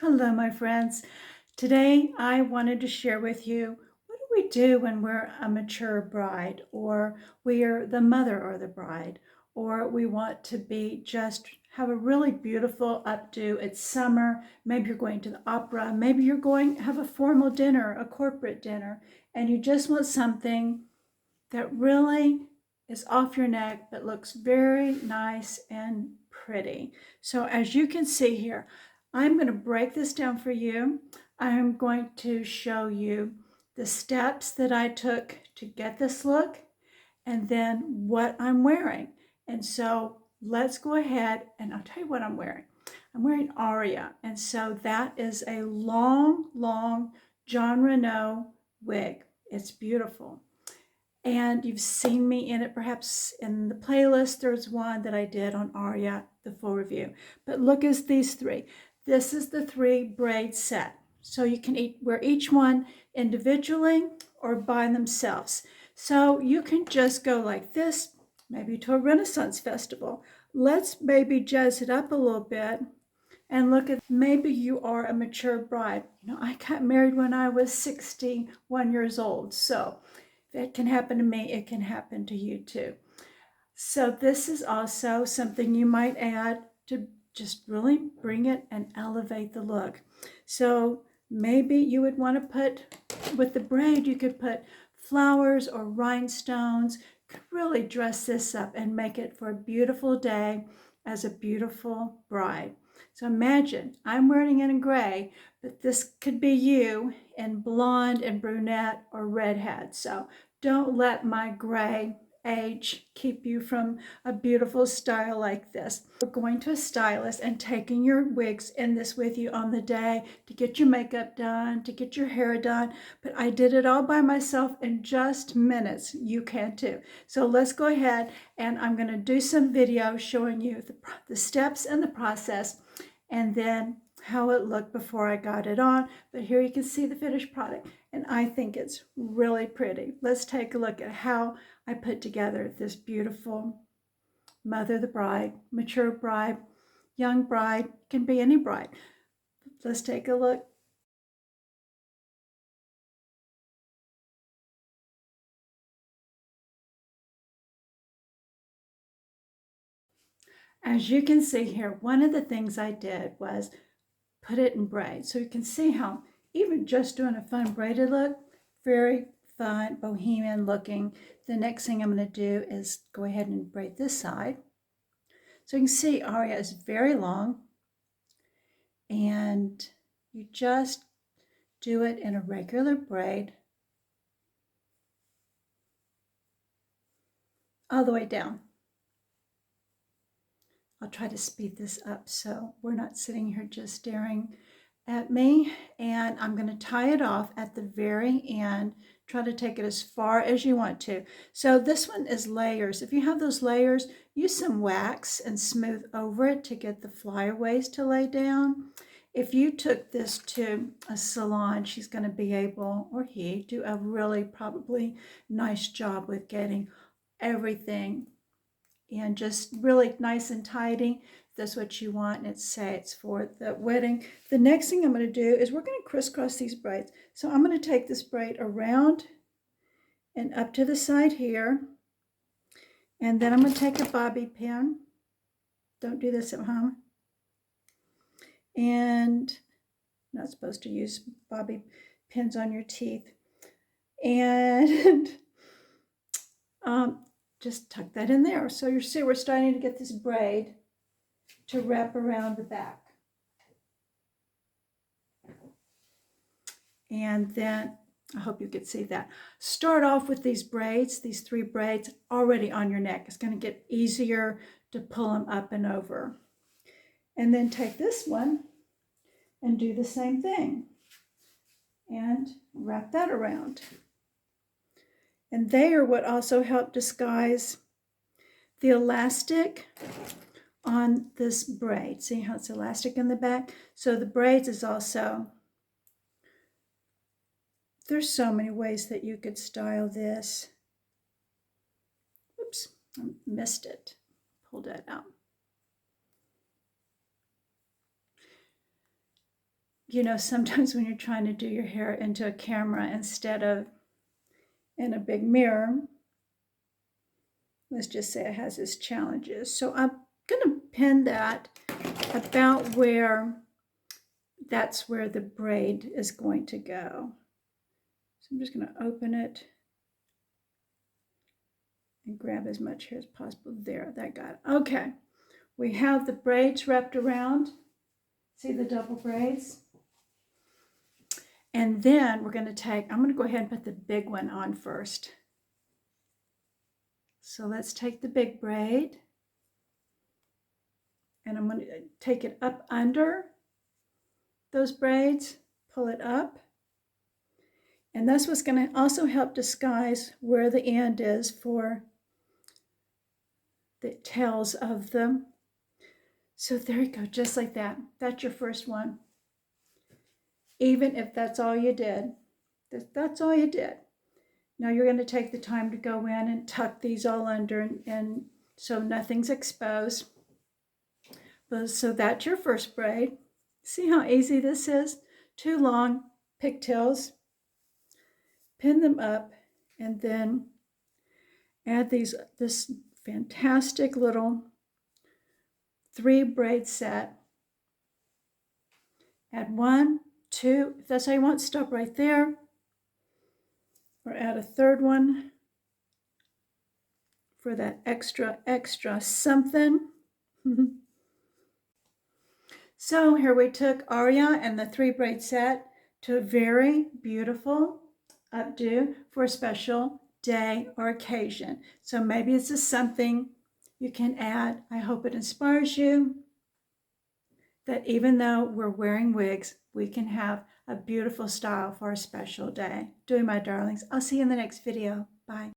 Hello, my friends. Today I wanted to share with you what do we do when we're a mature bride, or we're the mother or the bride, or we want to be just have a really beautiful updo. It's summer. Maybe you're going to the opera. Maybe you're going to have a formal dinner, a corporate dinner, and you just want something that really is off your neck but looks very nice and pretty. So as you can see here, I'm going to break this down for you. I'm going to show you the steps that I took to get this look and then what I'm wearing. And so let's go ahead and I'll tell you what I'm wearing. I'm wearing Aria, and so that is a long Jon Renau wig. It's beautiful. And you've seen me in it perhaps in the playlist. There's one that I did on Aria, the full review. But look at these three. This is the 3 braid set. So you can wear each one individually or by themselves. So you can just go like this, maybe to a Renaissance festival. Let's maybe jazz it up a little bit and look at, maybe you are a mature bride. You know, I got married when I was 61 years old. So if it can happen to me, it can happen to you too. So this is also something you might add to just really bring it and elevate the look. So maybe you would want to put, with the braid, you could put flowers or rhinestones, could really dress this up and make it for a beautiful day as a beautiful bride. So imagine, I'm wearing it in gray, but this could be you in blonde and brunette or redhead. So don't let my gray age keep you from a beautiful style like this. We're going to a stylist and taking your wigs in this with you on the day to get your makeup done, to get your hair done. But I did it all by myself in just minutes. You can too. So let's go ahead, and I'm going to do some video showing you the steps and the process, and then how it looked before I got it on. But here you can see the finished product, and I think it's really pretty. Let's take a look at how I put together this beautiful mother the bride, mature bride, young bride, can be any bride. Let's take a look. As you can see here, one of the things I did was put it in braid. So you can see how even just doing a fun braided look, very fun, bohemian looking. The next thing I'm going to do is go ahead and braid this side. So you can see Aria is very long, and you just do it in a regular braid all the way down. I'll try to speed this up so we're not sitting here just staring at me. And I'm going to tie it off at the very end. Try to take it as far as you want to. So this one is layers. If you have those layers, use some wax and smooth over it to get the flyaways to lay down. If you took this to a salon, she's going to be able, or he, do a really probably nice job with getting everything and just really nice and tidy. If that's what you want, and it's for the wedding. The next thing I'm going to do is we're going to crisscross these braids. So I'm going to take this braid around and up to the side here, and then I'm going to take a bobby pin. Don't do this at home. And not supposed to use bobby pins on your teeth. And just tuck that in there. So you see we're starting to get this braid to wrap around the back. And then, I hope you can see that. Start off with these braids, these 3 braids already on your neck. It's going to get easier to pull them up and over. And then take this one and do the same thing. And wrap that around. And they are what also help disguise the elastic on this braid. See how it's elastic in the back? So the braids is also, there's so many ways that you could style this. Oops, I missed it. Pulled that out. you know, sometimes when you're trying to do your hair into a camera instead of in a big mirror, let's just say it has its challenges. So I'm going to pin that about where that's where the braid is going to go. So I'm just going to open it and grab as much hair as possible. There, that got it. Okay, we have the braids wrapped around. See the double braids? And then we're going to take, I'm going to go ahead and put the big one on first. So let's take the big braid and I'm going to take it up under those braids, pull it up. And that's what's going to also help disguise where the end is for the tails of them. So there you go, just like that. That's your first one. Even if that's all you did. That's all you did. Now you're going to take the time to go in and tuck these all under and so nothing's exposed. But, so that's your first braid. See how easy this is? 2 long pigtails. Pin them up and then add this fantastic little 3 braid set. Add 1, 2, if that's how you want, stop right there. Or add a third one for that extra something. So here we took Aria and the 3 braid set to a very beautiful updo for a special day or occasion. So maybe it's just something you can add. I hope it inspires you that even though we're wearing wigs, we can have a beautiful style for a special day. Doing my darlings. I'll see you in the next video. Bye.